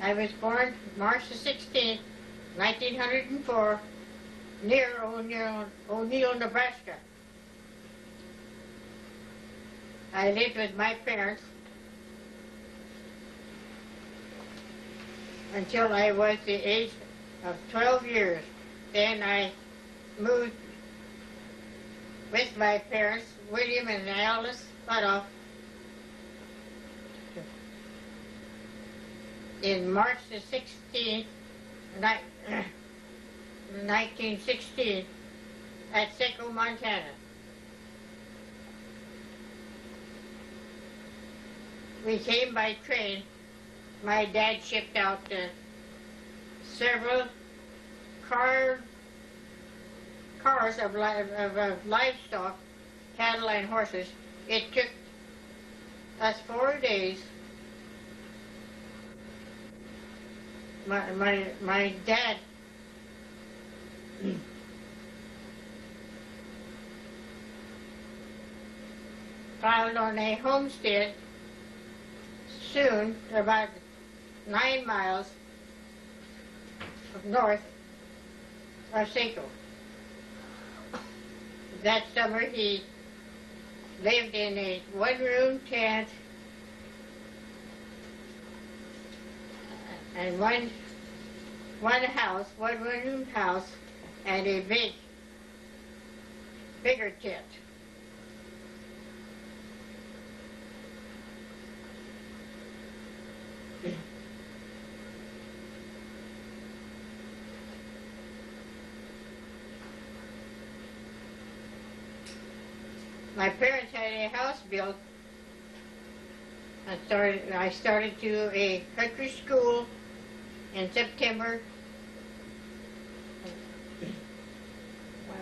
I was born March the 16th, 1904, near O'Neill, Nebraska. I lived with my parents until I was the age of 12 years. Then I moved with my parents, William and Alice Butoff, in March the 16th, 1916, at Seco, Montana. We came by train. My dad shipped out several cars of livestock, cattle and horses. It took us 4 days. My dad filed on a homestead soon, about 9 miles north of Seco. That summer he lived in a one-room tent and one one-room house, and a bigger tent. My parents had a house built. I started to a country school in September.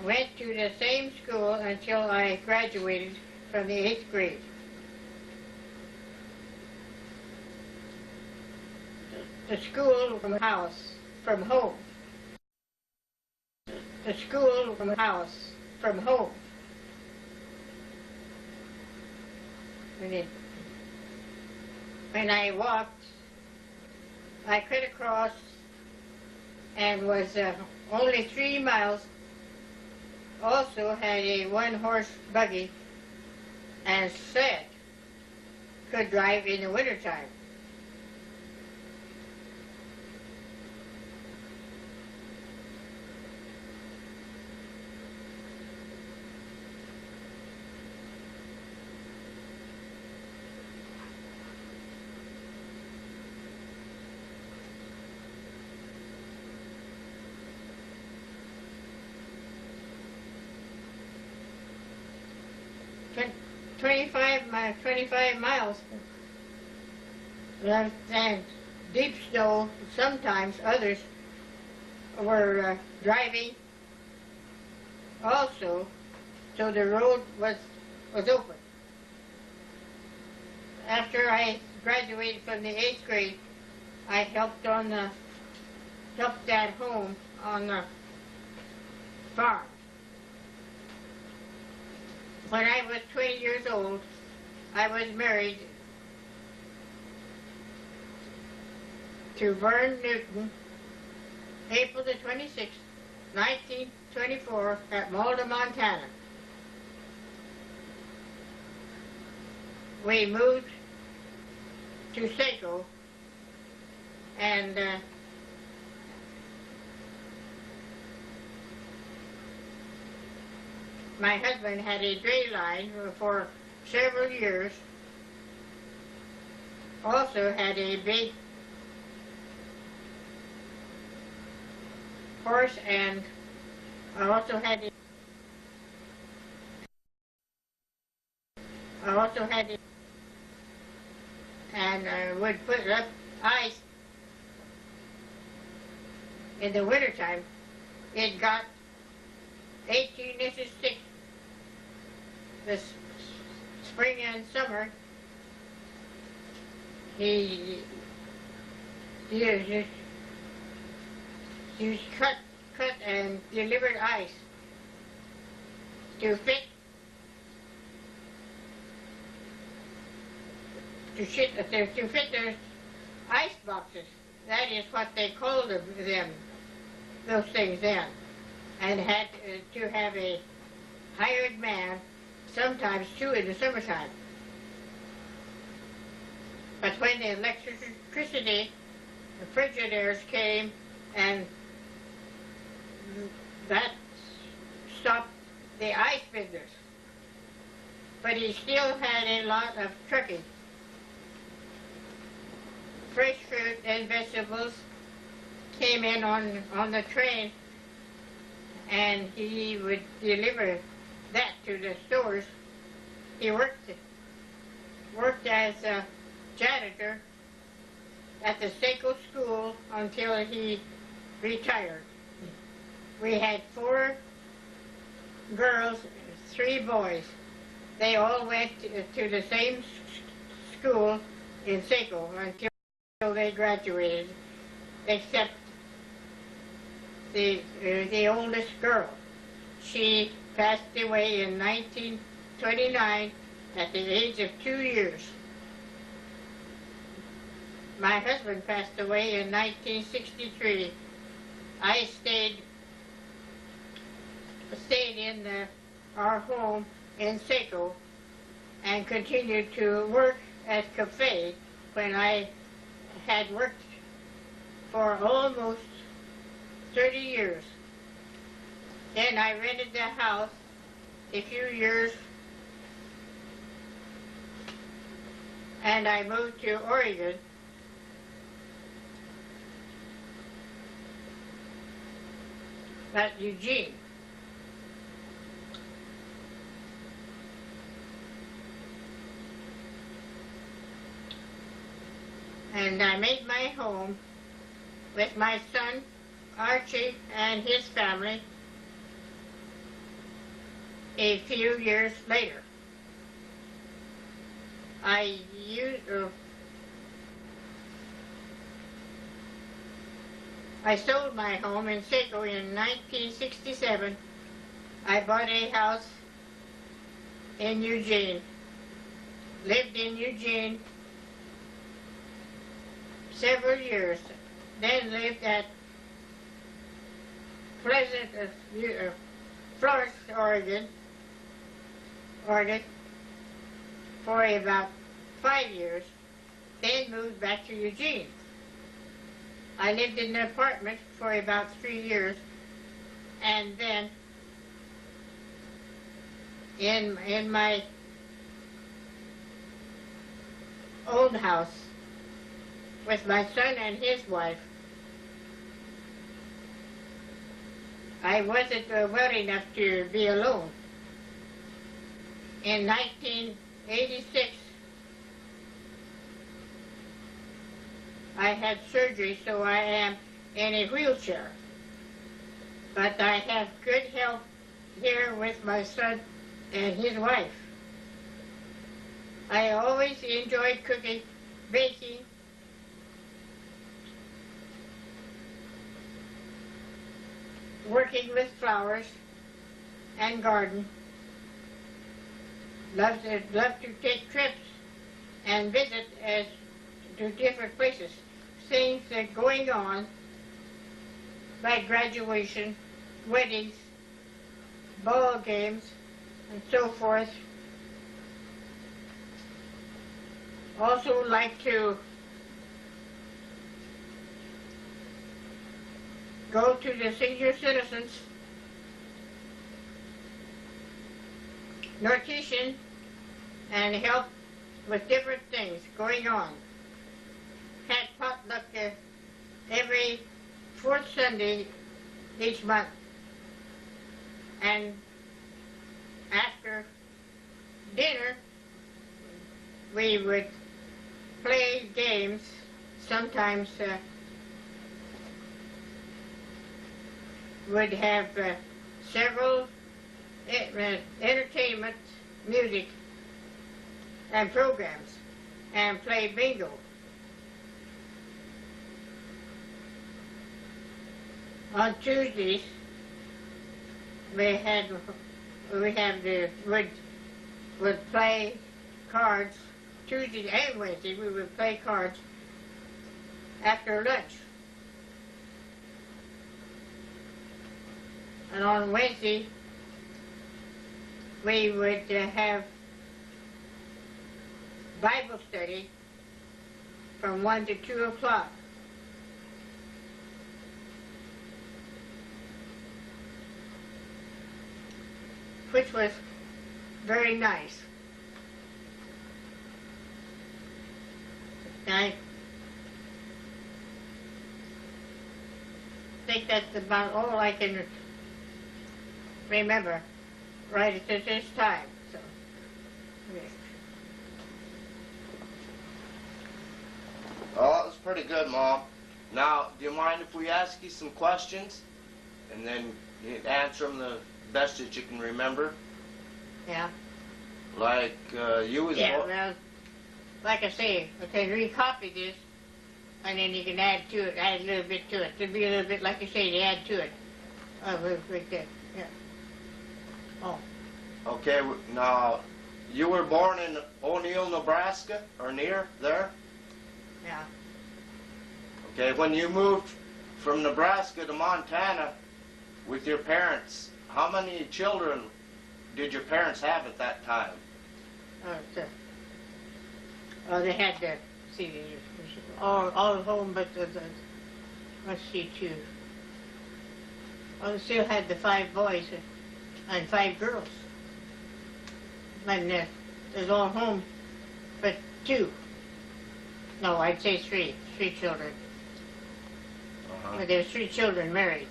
I went to the same school until I graduated from the 8th grade. The school from house, from home. The school from house, from home. When I walked, I cut across and was only 3 miles. Also had a one-horse buggy and sled. Could drive in the wintertime. Twen 25 miles. And deep snow, sometimes others were driving also, so the road was open. After I graduated from the 8th grade, I helped at home on the farm. When I was 20 years old, I was married to Vern Newton, April the 26th, 1924, at Malta, Montana. We moved to Seco, and my husband had a dray line for several years. Also had a big horse, and I also had and would put up ice in the wintertime. It got 18 inches thick this spring and summer. He cut and delivered ice to fit the ice boxes that is what they called them, those things then, and had to have a hired man, sometimes two in the summertime. But when the electricity, the Frigidaires came, and that stopped the ice business. But he still had a lot of trucking. Fresh fruit and vegetables came in on the train, and he would deliver that to the stores. He worked as a janitor at the Seco School until he retired. We had 4 girls, 3 boys. They all went to the same school in Seco until they graduated, except the oldest girl. She passed away in 1929 at the age of 2 years. My husband passed away in 1963. I stayed in our home in Seco and continued to work at cafe when I had worked for almost 30 years. Then I rented the house a few years, and I moved to Oregon. At Eugene. And I made my home with my son Archie and his family a few years later. I sold my home in Seco in 1967. I bought a house in Eugene, lived in Eugene several years, then lived at Florence, Oregon for about 5 years, then moved back to Eugene. I lived in an apartment for about 3 years, and then in my own house with my son and his wife. I wasn't well enough to be alone. In 1986, I had surgery, so I am in a wheelchair. But I have good health here with my son and his wife. I always enjoyed cooking, baking, working with flowers and garden. Love to take trips and visit to different places. Things that are going on, like graduation, weddings, ball games, and so forth. Also like to go to the senior citizens Nortesian and help with different things going on. Had potluck every 4th Sunday each month. And after dinner, we would play games, sometimes would have several entertainment, music, and programs, and play bingo. On Tuesdays, would play cards. Tuesdays and Wednesdays we would play cards after lunch. And on Wednesday, we would have Bible study from 1 to 2 o'clock. Which was very nice. I think that's about all I can remember right at this time. So, yeah. Well, that was pretty good, Mom. Now, do you mind if we ask you some questions? And then you answer them the best that you can remember? Yeah. Like, you was... Yeah, well, like I say, I can recopy this, and then you can add to it, add a little bit to it. It'll be a little bit, like you say, to add to it. Right there, yeah. Oh. Okay, now, you were born in O'Neill, Nebraska, or near there? Yeah. Okay, when you moved from Nebraska to Montana with your parents, how many children did your parents have at that time? They had the, see, all home, but let's see, 2. Oh, they still had the 5 boys and 5 girls. And there's all home, but 2. No, I'd say 3 children. But there's 3 children married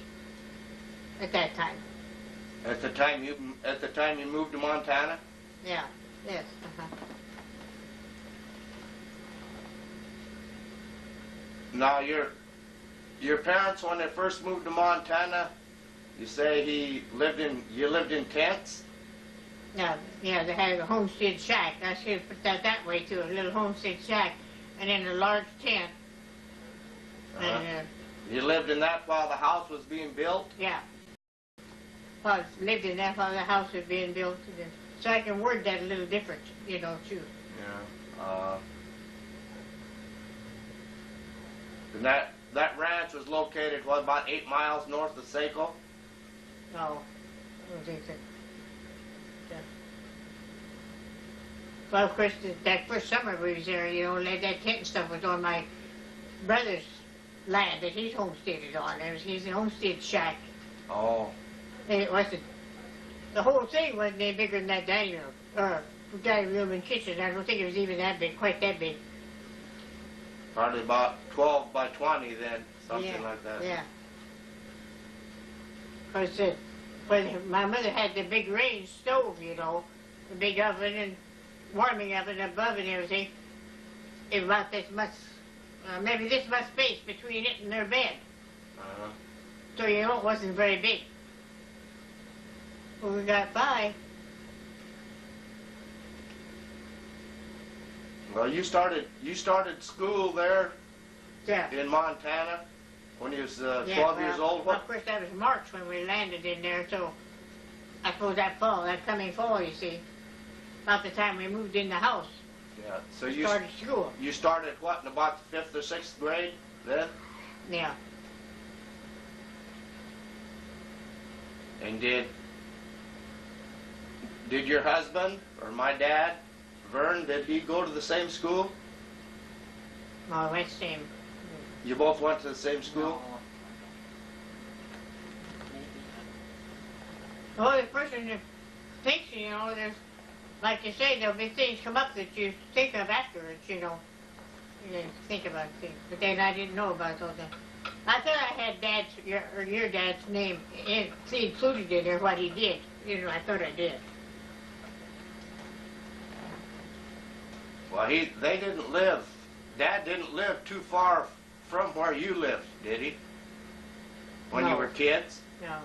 at that time. At the time you moved to Montana? Yeah. Yes. Now your parents, when they first moved to Montana, you say you lived in tents? Yeah, they had a homestead shack. I should put that way too, a little homestead shack, and then a large tent. And you lived in that while the house was being built? Yeah. Well, lived in that while the house was being built. So I can word that a little different, too. Yeah. And that ranch was located, what, about 8 miles north of Saco? No, I don't think so. Yeah. Well, of course, that first summer we was there, that tent and stuff was on my brother's land that he's homesteaded on. It was his homestead shack. Oh. And it wasn't, the whole thing wasn't any bigger than that dining room, or dining room and kitchen. I don't think it was even that big, quite that big. Probably about 12 by 20 then, something like that. Yeah. Of course, when my mother had the big range stove, the big oven and warming oven above and everything, it was about this much, maybe this much space between it and their bed. So, it wasn't very big. When we got by. Well, you started school there Yeah. in Montana when you was 12 years old? Well, of course, that was March when we landed in there, so I suppose that coming fall, you see, about the time we moved in the house. Yeah, so you started school. You started, what, in about the 5th or 6th grade then? Yeah. And did your husband, or my dad, Vern, did he go to the same school? No, we went same. You both went to the same school? No. Well, the person that thinks, there's, like you say, there'll be things come up that you think of afterwards, You think about things. But then I didn't know about all that. I thought I had your dad's name included in there, what he did. I thought I did. Well, Dad didn't live too far from where you lived, did he? When you No. were kids? No.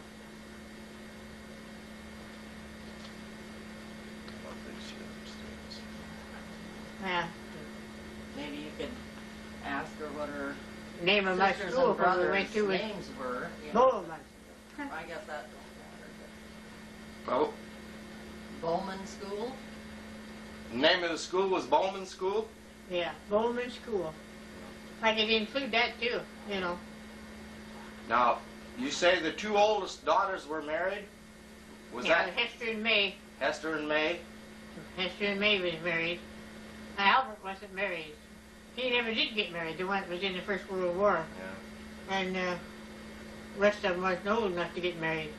Yeah. Maybe you could ask her what her Name of my sisters school and where we brothers' went to was names were. Bowman. I guess that don't matter. Oh, But Bowman School? the name of the school was Bowman School? Yeah, Bowman School. I could include that too, Now, You say the two oldest daughters were married? Was Yeah, that Hester and May. Hester and May? Hester and May was married. Albert wasn't married. He never did get married. The one that was in the First World War. Yeah. And the rest of them wasn't old enough to get married.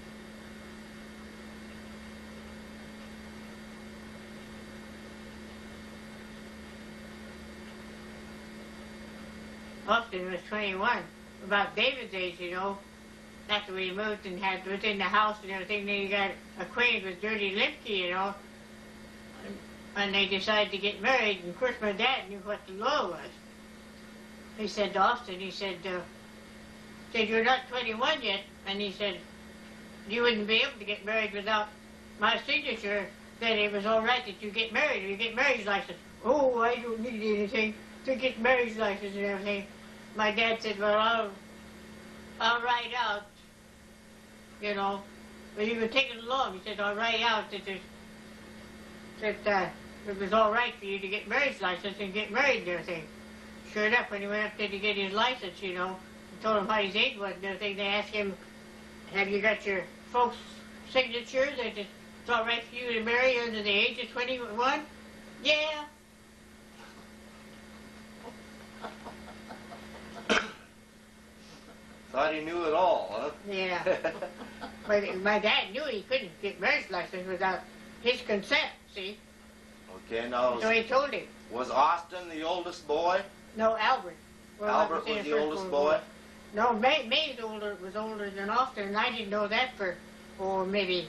Austin was 21. About David's age, you know. After we moved and was in the house and everything, then he got acquainted with Dirty Limpke, you know. And they decided to get married. And of course my dad knew what the law was. He said to Austin, he said, you're not 21 yet. And he said, you wouldn't be able to get married without my signature that it was all right that you get married, or you get marriage license. Oh, I don't need anything to get marriage license and everything. My dad said, well, I'll write out, you know, but he would take it along. He said, I'll write out that it was all right for you to get marriage license and get married and everything. Sure enough, when he went up there to get his license, you know, and told him what his age was and everything, they asked him, have you got your folks' signature that it's all right for you to marry under the age of 21? Yeah. Thought he knew it all, huh? Yeah. But my dad knew he couldn't get marriage license without his consent, see? Okay, now So he told him. was Austin the oldest boy? No, Albert. Albert was the oldest boy? No, May's was older than Austin, and I didn't know that for, maybe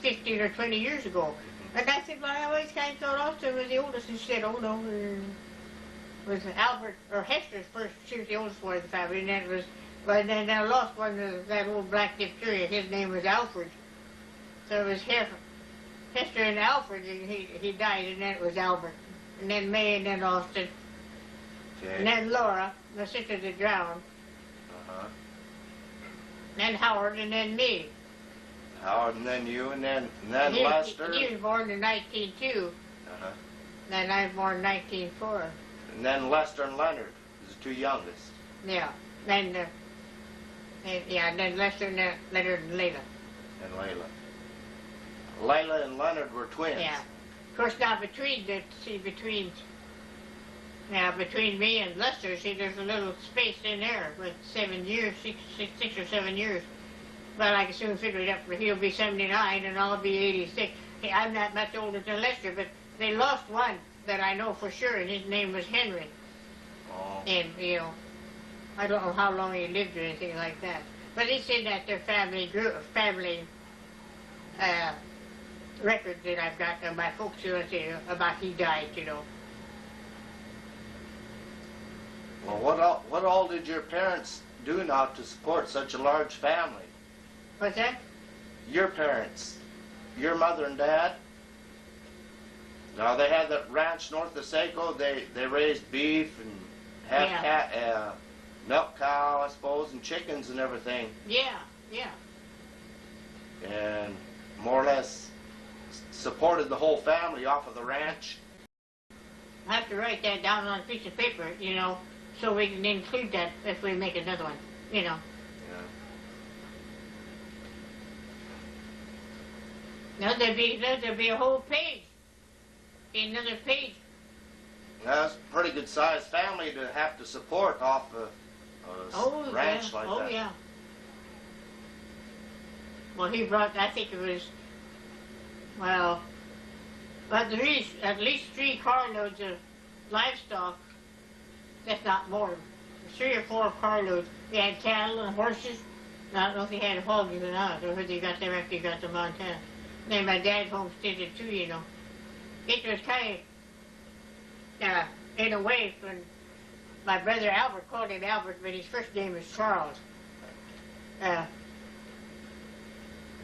15 or 20 years ago. And I said, well, I always kind of thought Austin was the oldest. And she said, oh, no, it was Albert, or Hester's first. She was the oldest one of the family, and then it was, but then I lost one of that old black diphtheria. His name was Alfred. So it was Hester and Alfred, and he died, and then it was Albert. And then May, and then Austin. Okay. And then Laura, my sister that drowned. Uh-huh. Then Howard, and then me. Howard, and then you, and then Lester. He was born in 1902. Uh-huh. Then I was born in 1904. And then Lester and Leonard was the two youngest. Yeah. Then, and then Lester and Leonard and Layla. And Layla. Layla and Leonard were twins. Yeah. Of course, now between me and Lester, see, there's a little space in there with 7 years, six or 7 years. But I can soon figure it up. He'll be 79 and I'll be 86. Hey, I'm not much older than Lester, but they lost one that I know for sure, and his name was Henry. Oh. And, you know, I don't know how long he lived or anything like that. But it's in that their family record that I've got. My folks will say about he died, you know. Well, what all did your parents do now to support such a large family? What's that? Your parents, your mother and dad. Now they had the ranch north of Saco. They raised beef and had milk cow, I suppose, and chickens and everything. Yeah, yeah. And more or less supported the whole family off of the ranch. I have to write that down on a piece of paper, you know, so we can include that if we make another one, you know. Now there'll be a whole page, another page. That's a pretty good sized family to have to support off a ranch like that. Oh yeah. Well, he brought, I think it was, well, at least 3 carloads of livestock. That's not more. 3 or 4 carloads. He had cattle and horses. I don't know if he had hogs or not, or whether he got them after he got to Montana. Then my dad homesteaded too, you know. It was kind of, in a way, when my brother Albert, called him Albert, but his first name was Charles.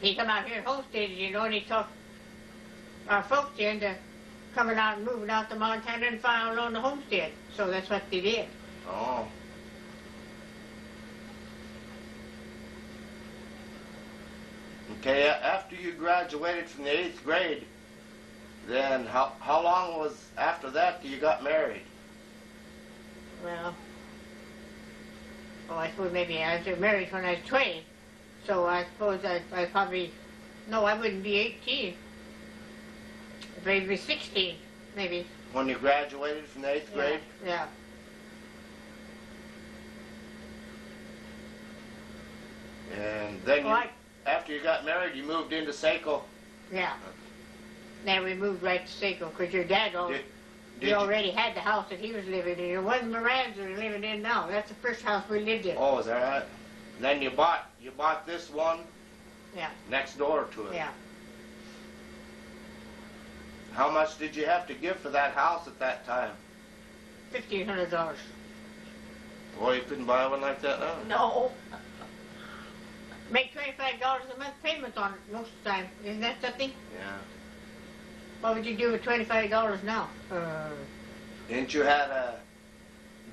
He come out here and homesteaded, you know, and he talked our folks into coming out and moving out to Montana and filing on the homestead. So that's what they did. Oh. Okay, after you graduated from the 8th grade, then how long was after that till you got married? Well, Oh, I suppose maybe I was married when I was 20. So I suppose I probably, no, I wouldn't be 18. Maybe 16, maybe. When you graduated from the 8th grade? Yeah. And then after you got married, you moved into Saco. Yeah. Then we moved right to Saco because your dad he already had the house that he was living in. It wasn't Moran's we're living in now. That's the first house we lived in. Oh, is that right? Then you bought this one. Yeah. Next door to it. Yeah. How much did you have to give for that house at that time? $1,500. Boy, you couldn't buy one like that now. No. Make $25 a month payments on it most of the time. Isn't that something? Yeah. What would you do with $25 now? Didn't you have to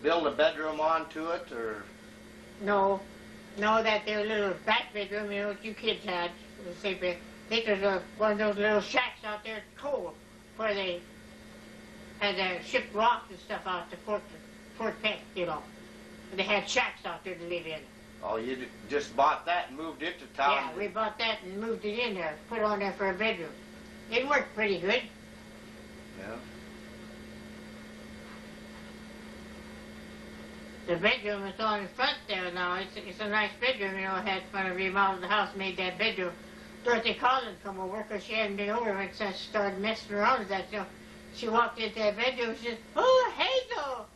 build a bedroom onto it, or? No. No, that their little back bedroom, you know, what you kids had. I think there's one of those little shacks out there, cold, where they had shipped rocks and stuff out to Fort Peck, you know. They had shacks out there to live in. Oh, you just bought that and moved it to town? Yeah, we bought that and moved it in there, put it on there for a bedroom. It worked pretty good. Yeah. The bedroom is on in front there now. It's a nice bedroom, you know. Had fun of remodeled the house, made that bedroom. Dorothy Collins come over because she hadn't been over and since she started messing around with that. So she walked into that bedroom and she said, "Oh, Hazel!"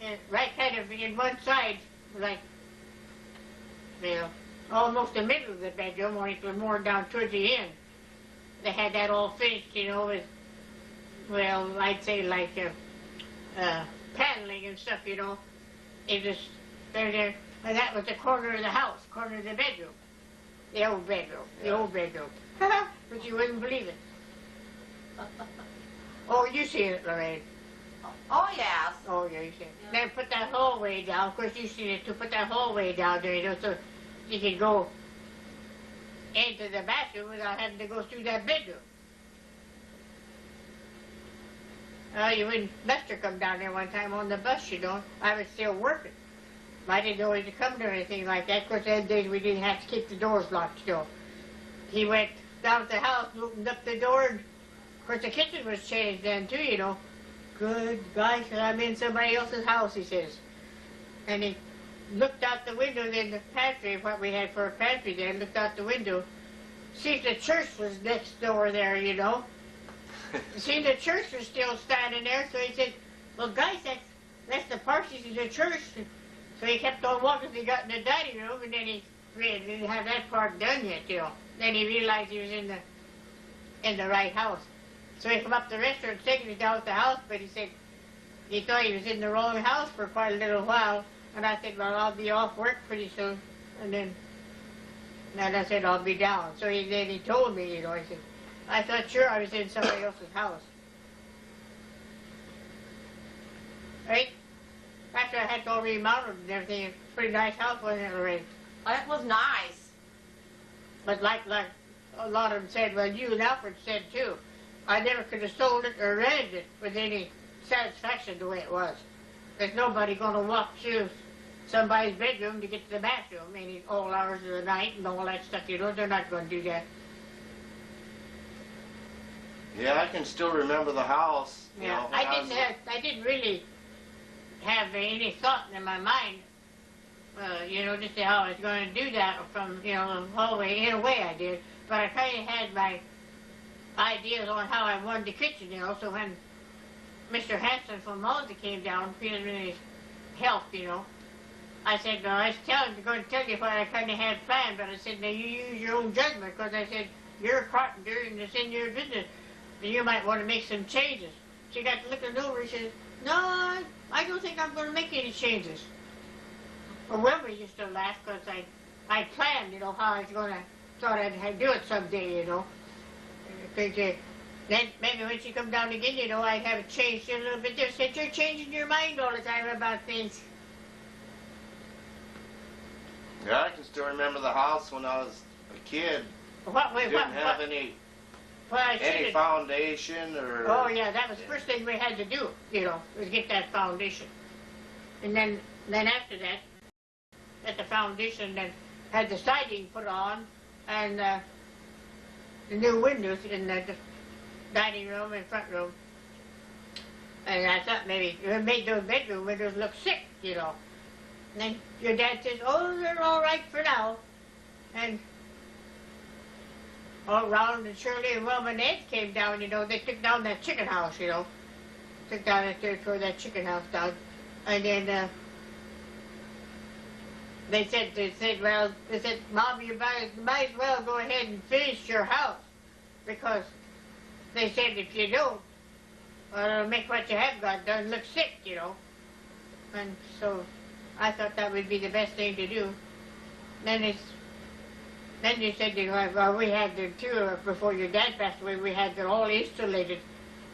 And right kind of in one side, like, you know, almost the middle of the bedroom, only it was more down towards the end. They had that all finished, you know, with, well, I'd say like paneling and stuff, you know. It was there, and that was the corner of the house, corner of the bedroom. The old bedroom, the old bedroom. But you wouldn't believe it. Oh, you seen it, Lorraine. Oh, yes. Oh, yeah, you seen it. Then put that hallway down. Of course, you seen it too. Put that hallway down there, you know, so you could go into the bathroom without having to go through that bedroom. You wouldn't. Lester come down there one time on the bus, you know. I was still working. I didn't know he was coming or anything like that. Of course, that day we didn't have to keep the doors locked still. He went down to the house and opened up the door. And, of course, the kitchen was changed then, too, you know. Good gosh, I'm in somebody else's house, he says. And he looked out the window in the pantry, what we had for a pantry there, looked out the window. See if the church was next door there, you know. See, the church was still standing there, so he said, "Well, guys, that's the parsonage of the church." So he kept on walking till he got in the dining room, and then he really didn't have that part done yet, you know. Then he realized he was in the right house. So he come up the restaurant, taking it down at the house, but he said he thought he was in the wrong house for quite a little while. And I said, "Well, I'll be off work pretty soon." And then I said, "I'll be down." So he told me, you know, he said, "I thought sure I was in somebody else's house." Right? After I had it all remodeled and everything, it's a pretty nice house, wasn't it, Lorraine? It was nice. But like a lot of them said, well, you and Alfred said too, I never could have sold it or rented it with any satisfaction the way it was. There's nobody going to walk through somebody's bedroom to get to the bathroom, I mean, all hours of the night and all that stuff, you know, they're not going to do that. Yeah, I can still remember the house. You Yeah, know, I didn't really have any thought in my mind, you know, just how I was going to do that from, you know, the hallway. In a way I did, but I kind of had my ideas on how I wanted the kitchen, you know, so when Mr. Hanson from Malta came down, feeling his health, you know, I said, "No, I was going to tell you what I kind of had planned," but I said, "Now you use your own judgment," because I said, "You're a carpenter and it's in your business. You might want to make some changes." She got to looking over and said, "No, I don't think I'm going to make any changes." Well, Wilbur used to laugh because I planned, you know, how I was going to, thought I'd do it someday, you know. Then maybe when she come down again, you know, I'd have it changed a little bit there. Said, "You're changing your mind all the time about things." Yeah, I can still remember the house when I was a kid. Didn't have any foundation or... Oh, yeah, that was the first thing we had to do, you know, was get that foundation. And then after that, at the foundation and had the siding put on and the new windows in the dining room and front room. And I thought maybe it made those bedroom windows look sick, you know. And then your dad says, oh, they're all right for now. And all round and Shirley and Wilma and Ed came down, you know, they took down that chicken house, you know. Took down that there, tore that chicken house down. And then they said, well, they said, Mom, you might as well go ahead and finish your house. Because they said if you don't, well, it'll make what you have got done look sick, you know. And so I thought that would be the best thing to do. Then they said, well, we had the two, before your dad passed away, we had them all insulated.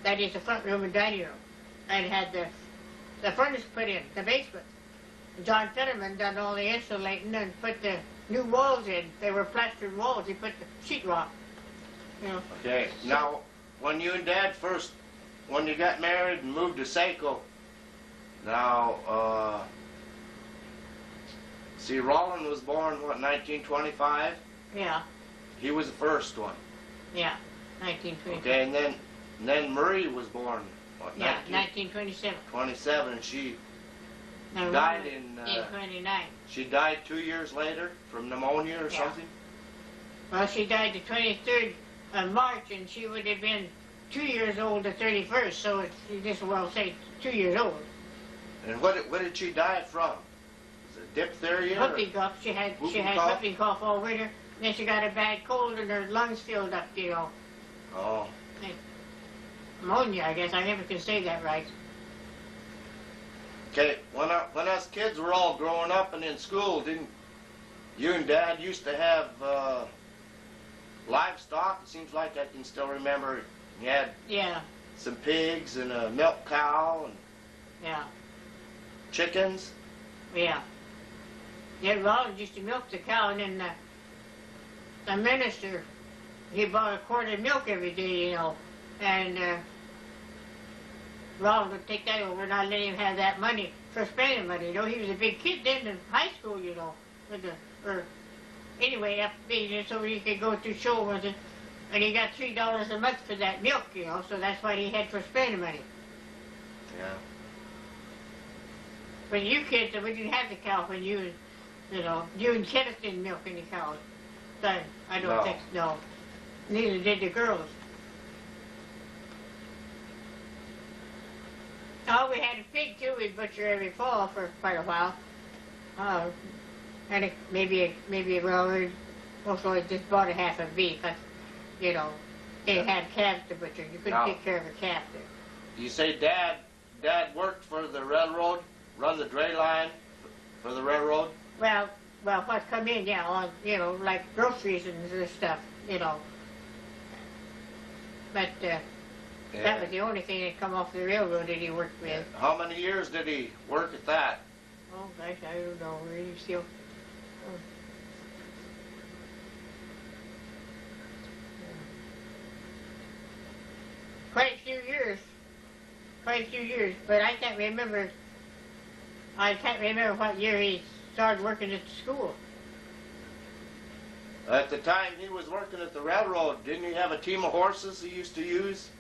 That is the front room and dining room. And had the furnace put in, the basement. John Fetterman done all the insulating and put the new walls in. They were plastered walls. He put the sheetrock. You know. Okay, now, when you and Dad first, when you got married and moved to Saco, now, see, Roland was born, what, 1925? Yeah, He was the first one. yeah, 1920. Okay, and then Marie was born, what, Yeah, 1927. 1927, and she Now, died Roma in, 29. she died 2 years later from pneumonia or Yeah. something? Well, she died the 23rd of March, and she would have been 2 years old the 31st, so you just well say 2 years old. And what did she die from? Was it diphtheria? or- Whooping cough. She had Whooping cough? whooping cough all winter. Then she got a bad cold, and her lungs filled up, you know. Oh, Pneumonia, I guess. I never can say that right. okay. When us kids were all growing up and in school, didn't you and Dad used to have livestock? It seems like I can still remember you had Yeah, some pigs and a milk cow and yeah, chickens. yeah. Yeah, Rollins used to milk the cow, and then the minister, he bought a quart of milk every day, you know, and Rollins would take that over, and I'd let him have that money for spending money, you know. He was a big kid then in high school, you know, or anyway, up there, so he could go to show with it, and he got $3 a month for that milk, you know, so that's what he had for spending money. Yeah. But you kids, we didn't have the cow when you know, you and Kenneth didn't milk any cows. So I don't No. think, no. Neither did the girls. Oh, we had a pig too. We'd butcher every fall for quite a while. And maybe, well, we also just bought a half a beef. You know, they had calves to butcher. You couldn't No. take care of a calf there. You say Dad worked for the railroad, run the dray line for the railroad? Well, what come in, yeah, on, you know, like groceries and this stuff, you know. But that was the only thing that come off the railroad that he worked with. How many years did he work at that? Oh, gosh, I don't know. Really still. Quite a few years. Quite a few years. But I can't remember. I can't remember what year he started working at the school. At the time he was working at the railroad, didn't he have a team of horses he used to use?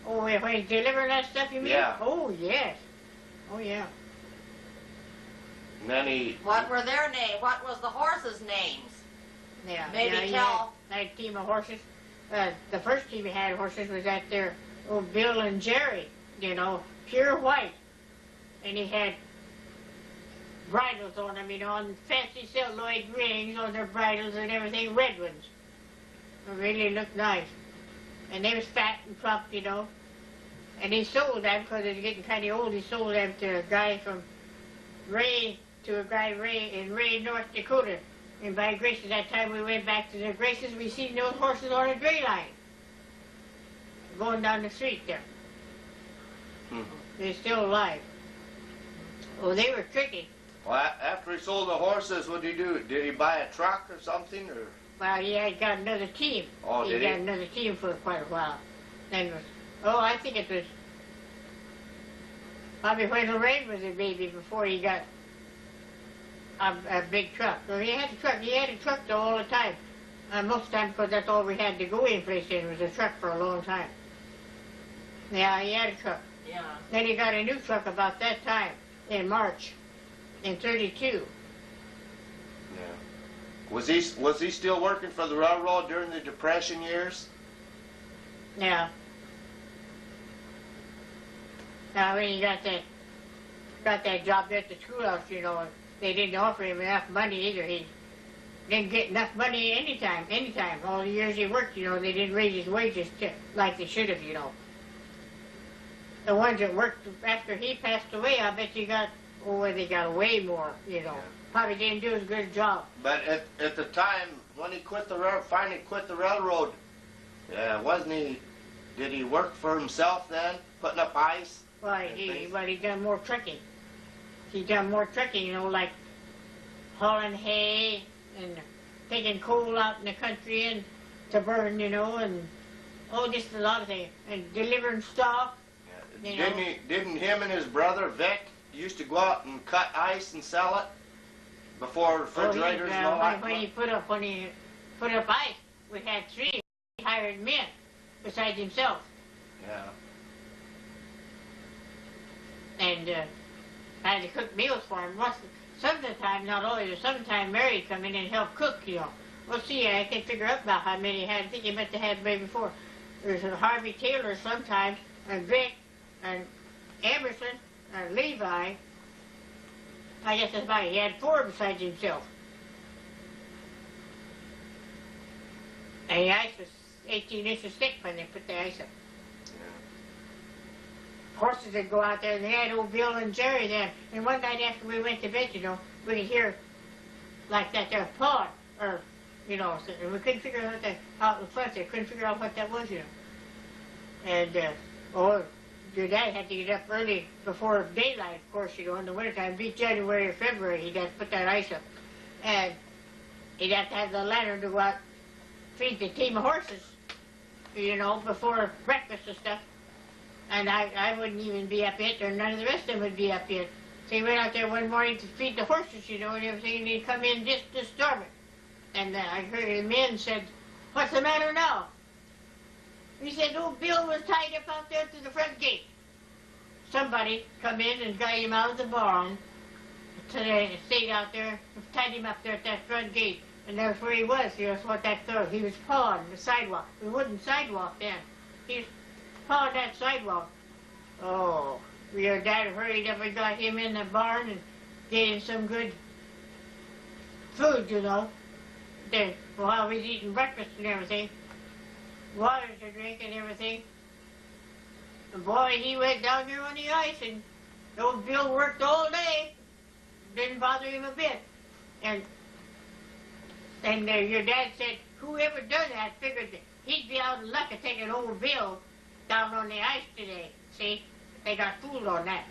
Oh, when he's delivering that stuff, you mean? Yeah. Oh, yes. Oh, yeah. And then he... What were their names? What was the horses' names? Yeah. Maybe yeah, he tell- had a team of horses. The first team he had of horses was at their old Bill and Jerry, you know, pure white. And he had bridles on them, you know, and fancy celluloid rings on their bridles and everything, red ones. They really looked nice. And they was fat and plump, you know. And he sold them because they was getting kind of old. He sold them to a guy from Ray, in Ray, North Dakota. And by graces, that time we went back to the graces, we seen those horses on a dray line. Going down the street there. They're still alive. Oh, they were tricky. Well, after he sold the horses, what did he do? Did he buy a truck or something? Or Well, he had got another team. Oh, did he? got another team for quite a while. Then was, I think it was probably when Lorraine was a baby before he got a big truck. So he had a truck. He had a truck though all the time. Most of the time, because that's all we had to go in place in was a truck for a long time. Yeah, he had a truck. Yeah. Then he got a new truck about that time in March, in '32. Yeah. Was he still working for the railroad during the Depression years? Yeah. Now when he got that job at the schoolhouse, you know, they didn't offer him enough money either. He didn't get enough money anytime. All the years he worked, you know, they didn't raise his wages like they should have, you know. The ones that worked after he passed away, I bet they got way more, you know. Probably didn't do as good a job. But at the time when he finally quit the railroad, did he work for himself then, putting up ice? Well, he done more trucking. He done more trucking, you know, like hauling hay and taking coal out in the country and to burn, you know, and just a lot of things, and delivering stuff. Yeah. You know. Didn't him and his brother Vic used to go out and cut ice and sell it before refrigerators and all that? When he put up ice, we had 3 hired men besides himself. Yeah. And I had to cook meals for him. Some of the time, not always, some of the time Mary would come in and help cook, you know. Well, see, I can figure out about how many he had. I think he meant to have maybe 4. There's a Harvey Taylor sometimes, and Vic, and Emerson, and Levi. I guess that's about it. He had 4 besides himself. And the ice was 18 inches thick when they put the ice up. Horses would go out there, and they had old Bill and Jerry there. And one night after we went to bed, you know, we could hear like that there pawing, or, you know, and we couldn't figure out out in front there, couldn't figure out what that was, you know. And, your dad had to get up early before daylight, of course, you know, in the wintertime, be January or February, he'd have to put that ice up. And he'd have to have the lantern to go out, feed the team of horses, you know, before breakfast and stuff. And I wouldn't even be up yet, or none of the rest of them would be up yet. So he went out there one morning to feed the horses, you know, and everything, and he'd come in just to starve it. And I heard the men said, "What's the matter now?" He said, "Old Bill was tied up out there to the front gate." Somebody come in and got him out of the barn, so they stayed out there, tied him up there at that front gate. And that's where he was. That's what that throw. He was pawing the sidewalk, the wooden sidewalk then. He was pawing that sidewalk. Oh, your dad hurried up and got him in the barn and gave him some good food, you know. Then, while we was eating breakfast and everything, water to drink and everything. And boy, he went down there on the ice, and old Bill worked all day. Didn't bother him a bit. And your dad said, whoever done that figured that he'd be out of luck of taking old Bill down on the ice today. See? They got fooled on that.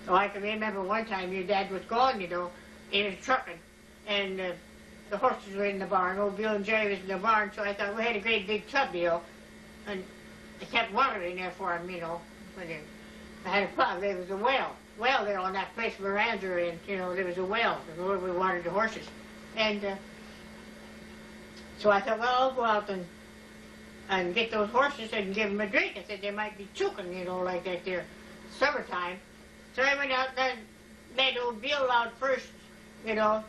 So I can remember one time your dad was gone, you know, he was trucking, and the horses were in the barn. Old Bill and Jerry was in the barn, so I thought we had a great big tub, you know, and I kept water in there for him, you know. I had a pump. There was a well there on that place Miranda were in, you know, there was a well where we watered the horses. And so I thought, well, I'll go out and get those horses and give them a drink. I said they might be choking, you know, like that there summertime. So I went out and let old Bill out first, you know.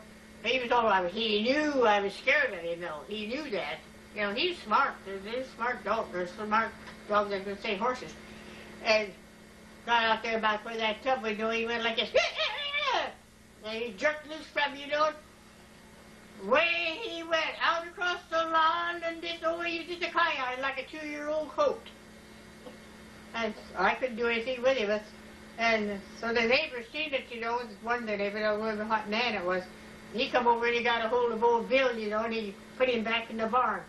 He was all right. He knew I was scared of him, though. He knew that. You know, he's smart. There's smart dogs. There's smart dogs that can say horses. And got out there about where that tub was going. He went like this. And he jerked loose from, you know. Way he went out across the lawn and this over you did the kayak like a 2-year-old coat. And I couldn't do anything with him. And so the neighbor seen it, you know, one of the neighbors, I don't remember what man it was. He come over and he got a hold of old Bill, you know, and he put him back in the barn.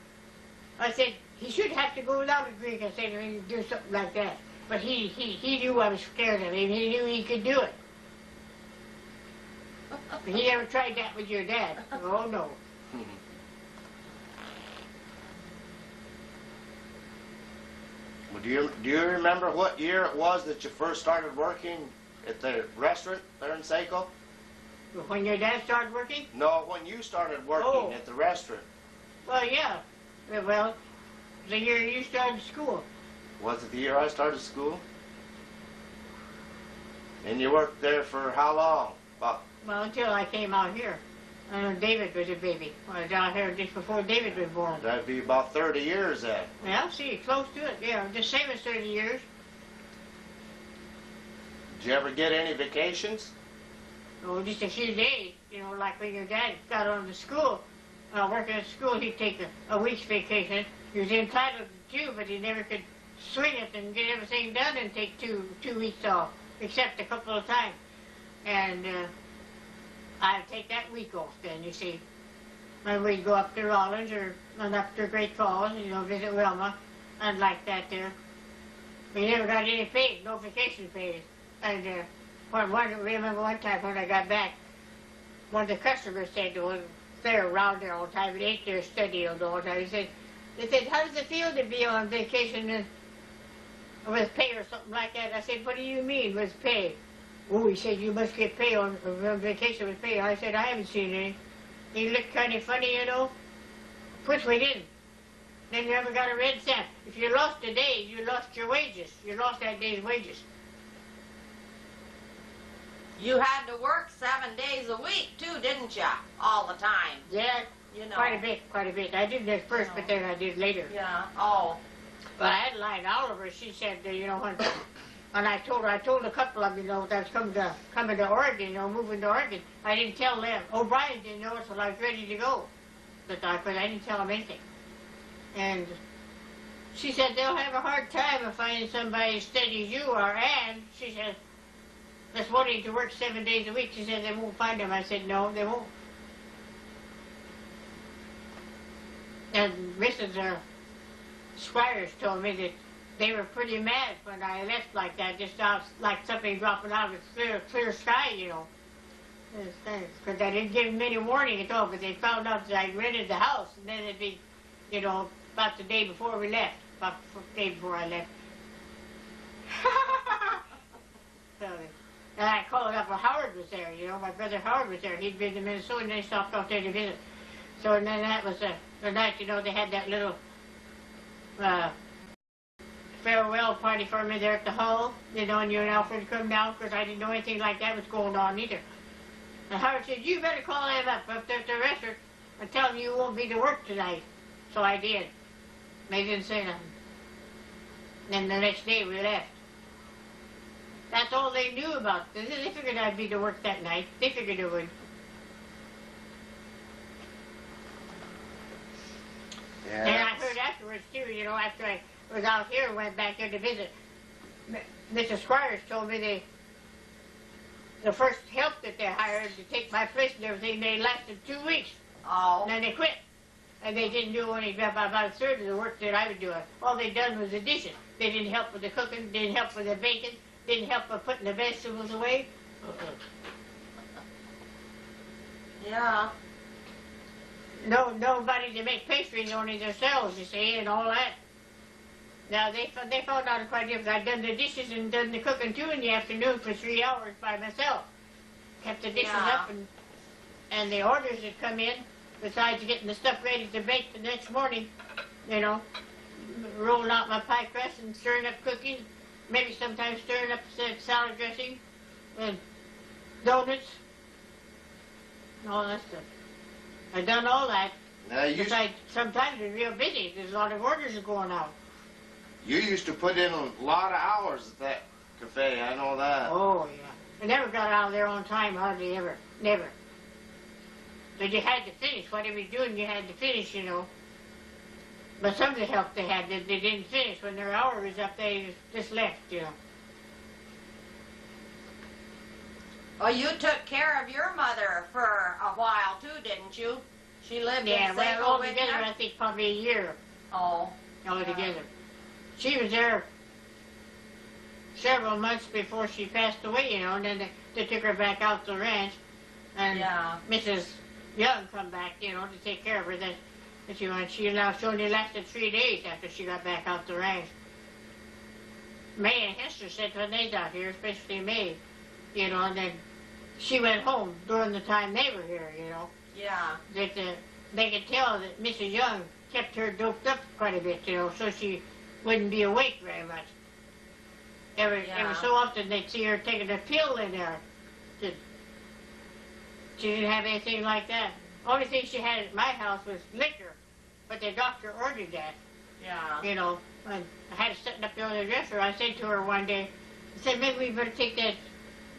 I said, he should have to go without a drink, I said, and do something like that. But he knew I was scared of him. He knew he could do it. But he never tried that with your dad. Oh, no. Well, do you remember what year it was that you first started working at the restaurant there in Saco? When your dad started working? No, when you started working Oh. at the restaurant. Well, yeah. Well, the year you started school. Was it the year I started school? And you worked there for how long? About Well, until I came out here. David was a baby. I was out here just before David was born. That'd be about 30 years then. Yeah, see, close to it. Yeah, the same as 30 years. Did you ever get any vacations? Oh, just a few days. You know, like when your dad got on to school, working at school, he'd take a week's vacation. He was entitled to 2, but he never could swing it and get everything done and take two weeks off, except a couple of times. And I'd take that week off then, you see. And we'd go up to Rollins or up to Great Falls, you know, visit Wilma, and like that there. We never got any pay, no vacation pay. And remember one time when I got back, one of the customers said, well, they're around there all the time, it ain't their study all the time. They said, how does it feel to be on vacation with pay or something like that? I said, what do you mean with pay? Oh, he said, you must get pay on vacation with pay. I said, I haven't seen any. He looked kind of funny, you know. Which we didn't. Then you never got a red cent. If you lost a day, you lost your wages. You lost that day's wages. You had to work 7 days a week too, didn't ya? All the time. Yeah, You know. quite a bit. I did this first, but then I did later. Yeah. Oh. But Adeline Oliver, she said, you know, when I told a couple of them, you know, that I was coming to Oregon, you know, moving to Oregon. I didn't tell them. O'Brien didn't know until I was ready to go. But I didn't tell them anything. And she said they'll have a hard time of finding somebody as steady as you are. And she said, that's wanting to work 7 days a week. She said they won't find them. I said, no, they won't. And Mrs. Squires told me that they were pretty mad when I left like that, just out like something dropping out of the clear sky, you know. Because I didn't give them any warning at all, but they found out that I rented the house, and then it'd be, you know, about the day before we left, about the day before I left. So, and I called up, Howard was there, you know, my brother Howard was there. He'd been to Minnesota, and they stopped off there to visit. So, and then that was the night, you know, they had that little farewell party for me there at the hall, you know, and you and Alfred come down, because I didn't know anything like that was going on either. And Howard said, you better call them up there at the restaurant and tell them you won't be to work tonight. So I did. They didn't say nothing. Then the next day we left. That's all they knew about. They figured I'd be to work that night. They figured it would. Yeah. And I heard afterwards too, you know, after I was out here and went back there to visit, Mr. Squires told me the first help that they hired to take my place and everything, they lasted 2 weeks. Oh. And then they quit. And they didn't do about a third of the work that I was doing. All they done was the dishes. They didn't help with the cooking, didn't help with the baking, didn't help with putting the vegetables away. Yeah. Nobody to make pastries, only themselves, you see, and all that. Now, they found out quite different. I'd done the dishes and done the cooking, too, in the afternoon for 3 hours by myself. Kept the dishes up, and the orders had come in, besides getting the stuff ready to bake the next morning, you know, rolling out my pie crust and stirring up cookies, maybe sometimes stirring up salad dressing, and donuts, and all that stuff. I done all that. Now Besides, sometimes we're real busy. There's a lot of orders going out. you used to put in a lot of hours at that cafe, I know that. Oh, yeah. I never got out of there on time, hardly ever. Never. But you had to finish. Whatever you're doing, you had to finish, you know. But some of the help they had, they didn't finish. When their hour was up, they just left, you know. Well, you took care of your mother for a while too, didn't you? She lived Yeah, in well, Saco with altogether, I you? think probably a year Oh. altogether. She was there several months before she passed away, you know, and then they took her back out to the ranch. And Yeah. Mrs. Young come back, you know, to take care of her. She only lasted 3 days after she got back out the ranch. May and Hester said when they got here, especially May, you know, and then she went home during the time they were here, you know. Yeah. That they could tell that Mrs. Young kept her doped up quite a bit, you know, so she wouldn't be awake very much. Every so often they'd see her taking a pill in there. She didn't have anything like that. Only thing she had at my house was liquor, but the doctor ordered that. Yeah. You know, and I had it sitting up there on the dresser. I said to her one day, I said, maybe we better take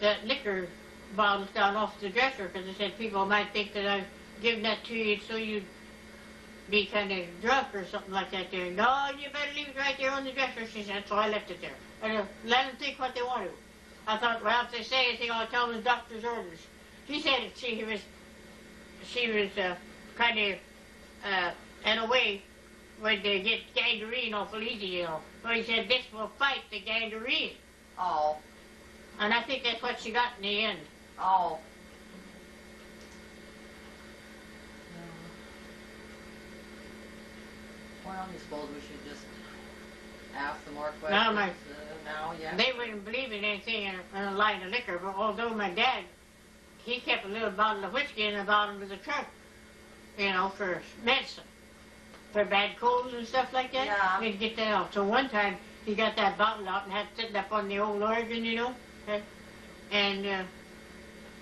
that liquor bottles down off the dresser, because I said people might think that I've given that to you so you'd be kind of drunk or something like that there. No, you better leave it right there on the dresser, she said, so I left it there. And let them think what they want to. I thought, well, if they say anything, I'll tell them the doctor's orders. She said she was kind of, in a way, would get gangrene awful easy, you know. So he said, this will fight the gangrene. Oh. And I think that's what she got in the end. Oh. Well, I suppose we should just ask some more questions. Now, yeah. They wouldn't believe in anything in a line of liquor, but although my dad, he kept a little bottle of whiskey in the bottom of the trunk, you know, for medicine, for bad colds and stuff like that. Yeah. He'd get that out. So one time, he got that bottle out and had it sitting up on the old organ, you know, and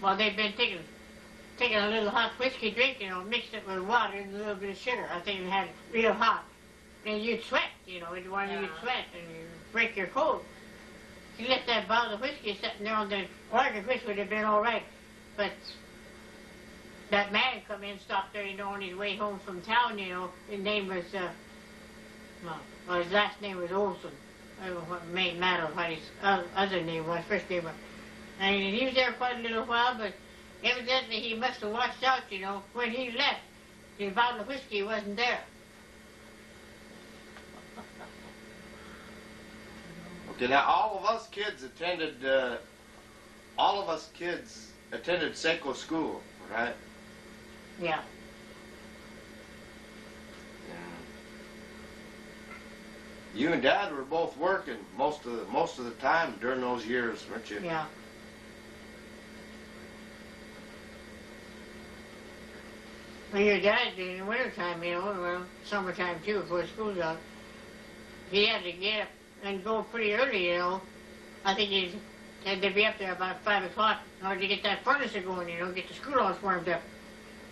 well, they'd been taking a little hot whiskey drink, you know, mixed it with water and a little bit of sugar. I think it had it real hot. And you'd sweat, you know, you'd sweat and you'd break your cold. He left that bottle of whiskey sitting there on the organ, which would have been all right. But that man come in, stopped there, you know, on his way home from town, you know. His name was, well, his last name was Olson. I don't know what made matter what his other name was, first name was. And he was there quite a little while, but evidently he must have washed out, you know. When he left, the bottle of whiskey wasn't there. Okay, now all of us kids attended Seco school, right? Yeah. You and Dad were both working most of the time during those years, weren't you? Yeah. Well, your dad in the wintertime, you know, well, summertime too, before school's out, he had to get up and go pretty early, you know. I think he had to be up there about 5 o'clock in order to get that furnace going, you know, get the schoolhouse warmed up,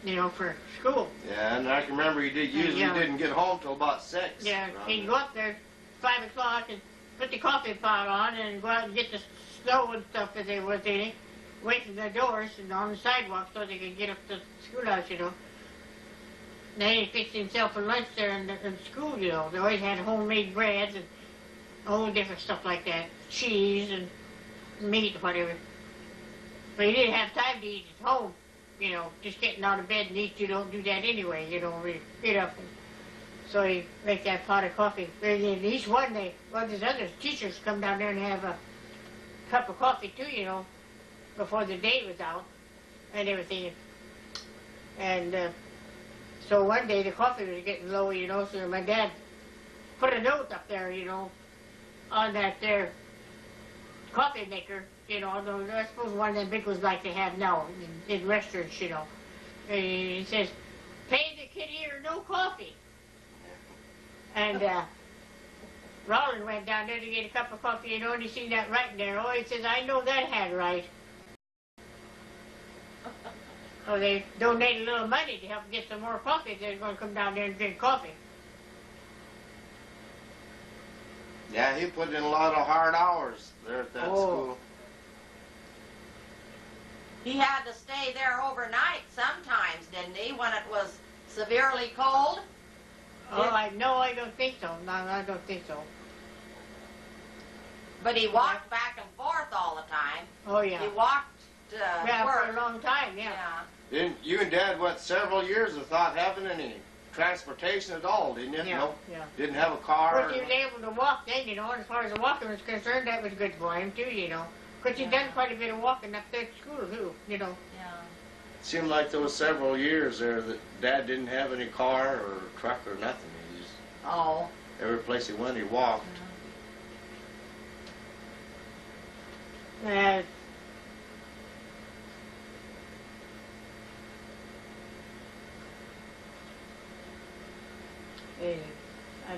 you know, for school. Yeah, and I can remember he didn't get home till about 6. Yeah, he'd go up there 5 o'clock and put the coffee pot on and go out and get the snow and stuff that they was eating, wait in the doors and on the sidewalk so they could get up to the schoolhouse, you know. Then he fixed himself a lunch there in school, you know. They always had homemade breads and all different stuff like that, cheese and meat, whatever. But he didn't have time to eat at home, you know, just getting out of bed and eat. You don't do that anyway, you know, we get up. And so he make that pot of coffee. And each one day, one of his other teachers come down there and have a cup of coffee too, you know, before the day was out and everything. And so one day the coffee was getting low, you know, so my dad put a note up there, you know, on that there coffee maker, you know, I suppose one of them big ones like they have now in restaurants, you know. And he says, pay the kid here no coffee. And Roland went down there to get a cup of coffee, you know, and he seen that writing there. Oh, he says, I know that handwriting. So they donated a little money to help get some more coffee if they're going to come down there and drink coffee. Yeah, he put in a lot of hard hours there at that school. He had to stay there overnight sometimes, didn't he, when it was severely cold? Oh, I don't think so. No, I don't think so. But he walked back and forth all the time. Oh, yeah. He walked yeah, work. for a long time, yeah. Then you and Dad went several years without having any transportation at all, didn't you? Yeah, Nope. yeah. Didn't have a car. Of course, he was able to walk then, you know, and as far as the walking was concerned, that was good for him, too, you know. Because he'd done quite a bit of walking up there at school, too, you know. Yeah. It seemed like there was several years there that Dad didn't have any car or truck or nothing. He just, every place he went, he walked. Uh, eh, I-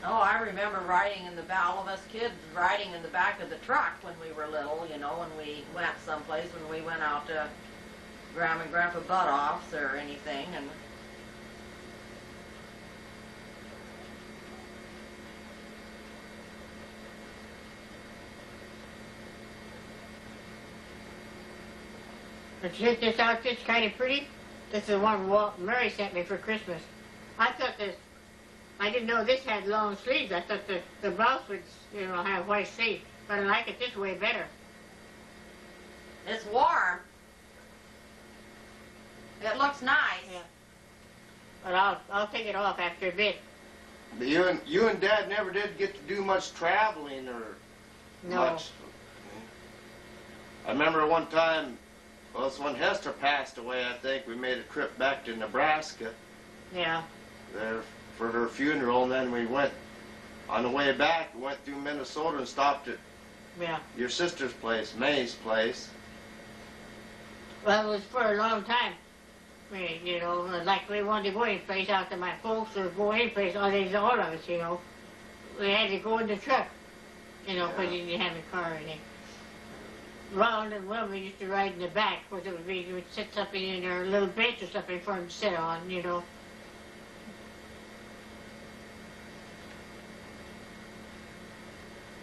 Oh, I remember riding in the back, all of us kids riding in the back of the truck when we were little, you know, when we went someplace, when we went out to Grandma and Grandpa Butoff's or anything, and But check this out, it's kind of pretty. This is the one Mary sent me for Christmas. I thought this, I didn't know this had long sleeves. I thought the blouse would, you know, have white sleeves. But I like it this way better. it's warm. It looks nice. Yeah. But I'll take it off after a bit. But you and Dad never did get to do much traveling or No. much. I remember one time, well, it's when Hester passed away, I think, we made a trip back to Nebraska Yeah. there for her funeral, and then we went, on the way back, we went through Minnesota and stopped at Yeah. your sister's place, May's place. Well, it was for a long time. I mean, you know, like we wanted to go any place out to my folks or go any place, all of us, you know. We had to go in the truck, you know, because Yeah. you didn't have a car or anything. Ron and Wilma used to ride in the back, because it would be, we would sit something in our little bench or something for them to sit on, you know.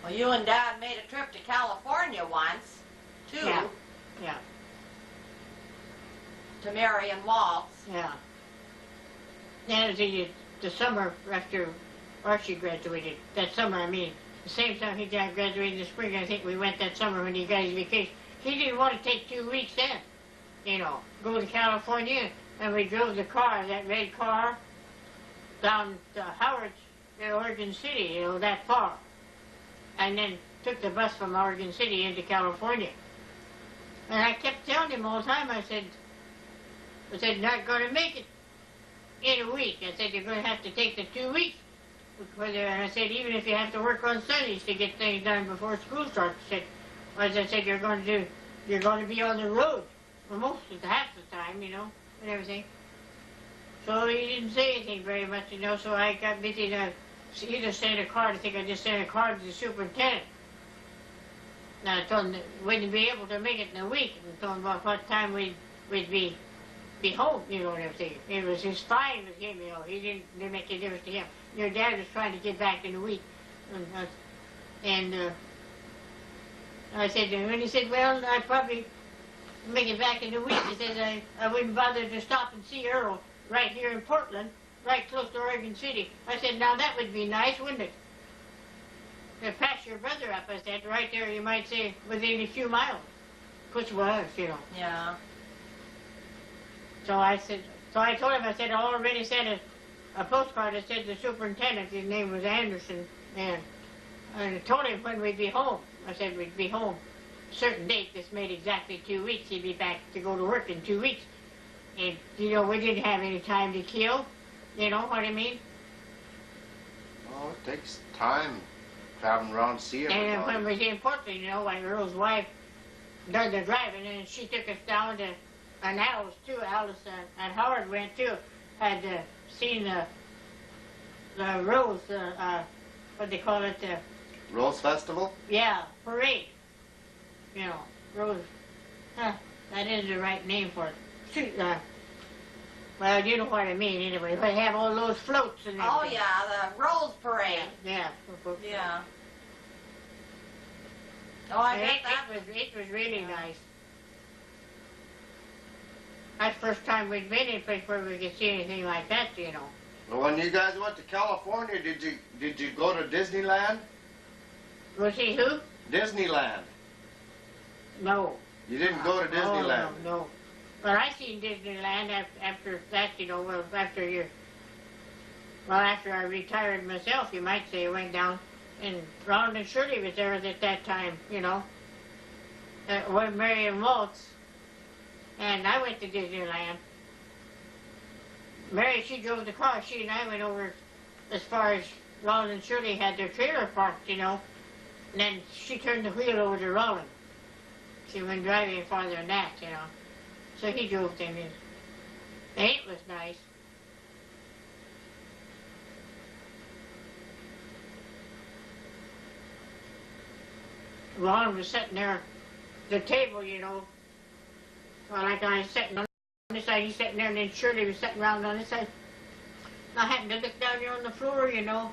Well, you and Dad made a trip to California once, too, Yeah. Yeah, to Marion Waltz. yeah. That was the summer after Archie graduated. That summer, I mean. The same time he got graduated in the spring, I think we went that summer when he got his vacation. He didn't want to take 2 weeks then, you know, go to California, and we drove the car, that red car, down to Howard's, Oregon City, you know, that far. And then took the bus from Oregon City into California. And I kept telling him all the time, I said, not going to make it in a week. I said, you're going to have to take the 2 weeks. And I said, even if you have to work on Sundays to get things done before school starts, as I said, you're going to be on the road for most of half the time, you know, and everything. So he didn't say anything very much, you know, so I got busy to either send a card, I think I just sent a card to the superintendent. Now I told him that we wouldn't be able to make it in a week, and told him about what time we'd be home, you know, and everything. It was just fine with him, you know, he didn't make any difference to him. Your dad was trying to get back in a week. And I said to him, and he said, well, I'd probably make it back in a week. He said, I wouldn't bother to stop and see Earl right here in Portland, right close to Oregon City. I said, now that would be nice, wouldn't it? To pass your brother up, I said, right there, you might say, within a few miles. Which was, you know. Yeah. So I told him, I said, I already sent a postcard that said the superintendent, his name was Anderson, and I told him when we'd be home. I said we'd be home a certain date. This made exactly 2 weeks. He'd be back to go to work in 2 weeks. And, you know, we didn't have any time to kill. You know what I mean? Oh, it takes time traveling around to see everybody. And when we was in Portland, you know, when Earl's wife done the driving, and she took us down to, and Alice too, and Howard went too, had seen the Rose, what they call it, Rose Festival? yeah, parade. You know, Rose, that is the right name for it. Well, you know what I mean anyway, but have all those floats and everything. Oh, yeah, the Rose Parade. Yeah. Yeah. Oh, I bet that It was really nice. That's the first time we'd been in a place where we could see anything like that, you know. Well, when you guys went to California, did you go to Disneyland? Go see who? Disneyland. No. You didn't go to Disneyland. Oh, no. But I seen Disneyland after that, you know, after I retired myself, you might say, I went down, and Ron and Shirley was there at that time, you know. When Marion Waltz, and I went to Disneyland. Mary, she drove the car. She and I went over as far as Roland and Shirley had their trailer parked, you know, and then she turned the wheel over to Roland. She went driving farther than that, you know. So he drove them in. And it was nice. Roland was sitting there, the table, you know, well, like I was sitting on this side, he's sitting there, and then Shirley was sitting around on this side. I happened to look down there on the floor, you know.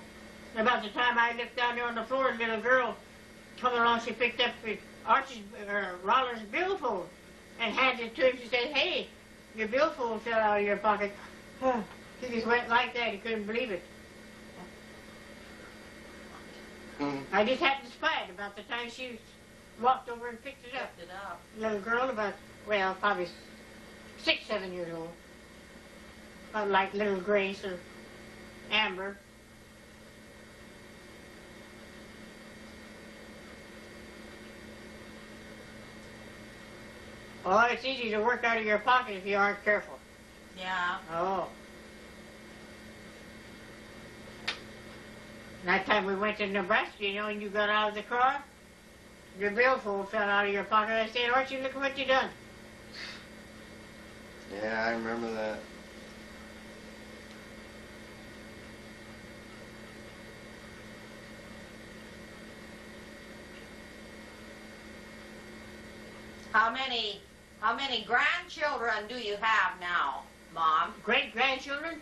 And about the time I looked down there on the floor, a little girl come along, she picked up Roland's billfold and handed it to him. She said, "Hey, your billfold fell out of your pocket." He just went like that, he couldn't believe it. I just happened to spy it about the time she walked over and picked it up. Little girl about, well, probably 6, 7 years old. About like little Grace or Amber. Oh, it's easy to work out of your pocket if you aren't careful. Yeah. Oh. That time we went to Nebraska, you know, and you got out of the car, your billfold fell out of your pocket. I said, "Archie, look what you done." Yeah, I remember that. How many grandchildren do you have now, Mom? Great-grandchildren?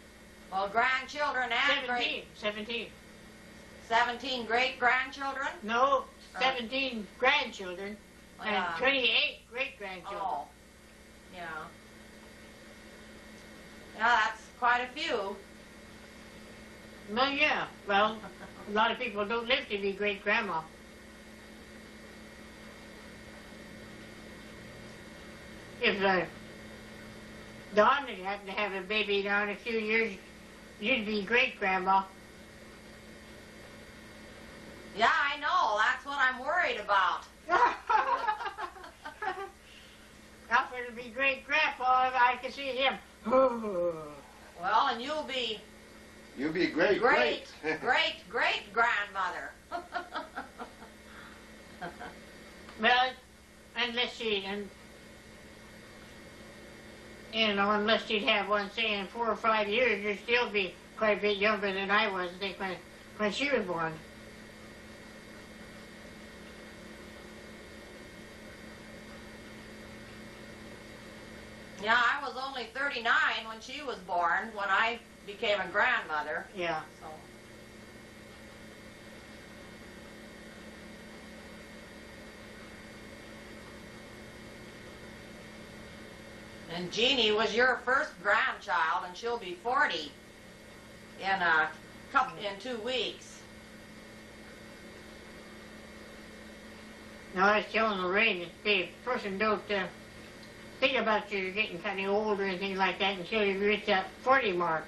Well, grandchildren and 17. 17 great-grandchildren? No, 17 grandchildren and 28 great-grandchildren. Oh, yeah. Yeah, that's quite a few. Well, yeah. Well, a lot of people don't live to be great-grandma. If Dawn had happened to have a baby now in a few years, you'd be great-grandma. Yeah, I know. That's what I'm worried about. Alfred will be great-grandpa if I can see him. Well, and you'll be great grandmother. Well, unless unless you'd have one, say, in 4 or 5 years, you'd still be quite a bit younger than I was, I think, when she was born. Yeah, I was only 39 when she was born, when I became a grandmother. Yeah. So. And Jeannie was your first grandchild, and she'll be 40 in 2 weeks. Now, I was telling Lorraine that the person don't think about you getting kind of old or anything like that until you reach that 40 mark.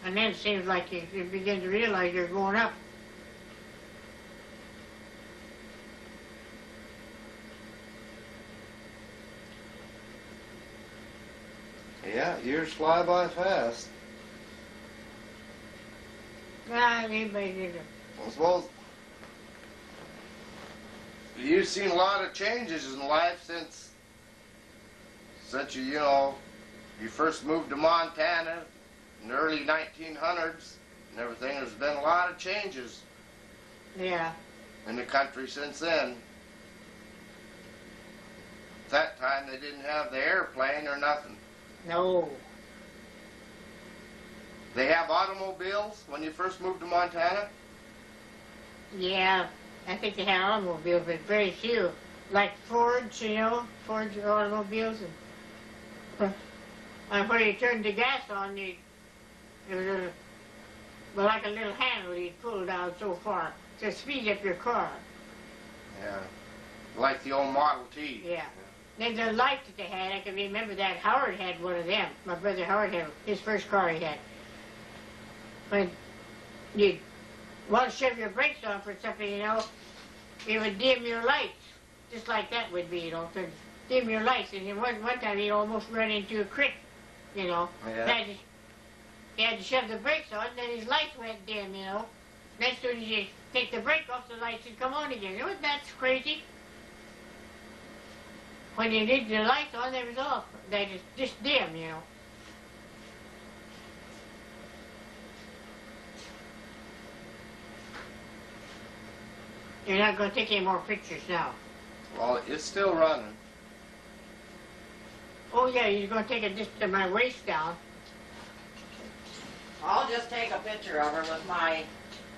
And then it seems like you begin to realize you're going up. Yeah, years fly by fast. Anybody did it. Well, you've seen a lot of changes in life since you first moved to Montana in the early 1900s and everything. There's been a lot of changes. Yeah. In the country since then. At that time, they didn't have the airplane or nothing. No. They have automobiles when you first moved to Montana? Yeah, I think they had automobiles, but very few. Like Fords, you know, Ford's automobiles. And where you turned the gas on, it was like a little handle you'd pull down so far to speed up your car. Yeah, like the old Model T. Yeah. Then the lights that they had, I can remember that Howard had one of them. My brother Howard had his first car he had. When you'd want to shove your brakes on for something, you know, it would dim your lights. Just like that would be, you know, to dim your lights. And then one time he almost ran into a creek, you know. Yeah. He had to shove the brakes on, and then his lights went dim, you know. Then soon as you take the brake off, the lights would come on again. You know, that's crazy. When you need the lights on, they was off. They just dim, you know. You're not going to take any more pictures now. Well, it's still running. Oh yeah, you're going to take it just to my waist down. I'll just take a picture of her with my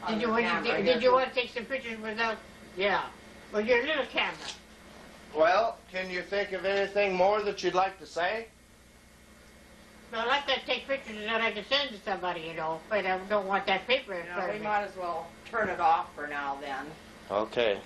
Did you, other camera here. did you want to take some pictures without? Yeah, with your little camera. Well, can you think of anything more that you'd like to say? So I'd like to take pictures that I can send to somebody, you know, but I don't want that paper in front We of me. might as well turn it off for now then. Okay.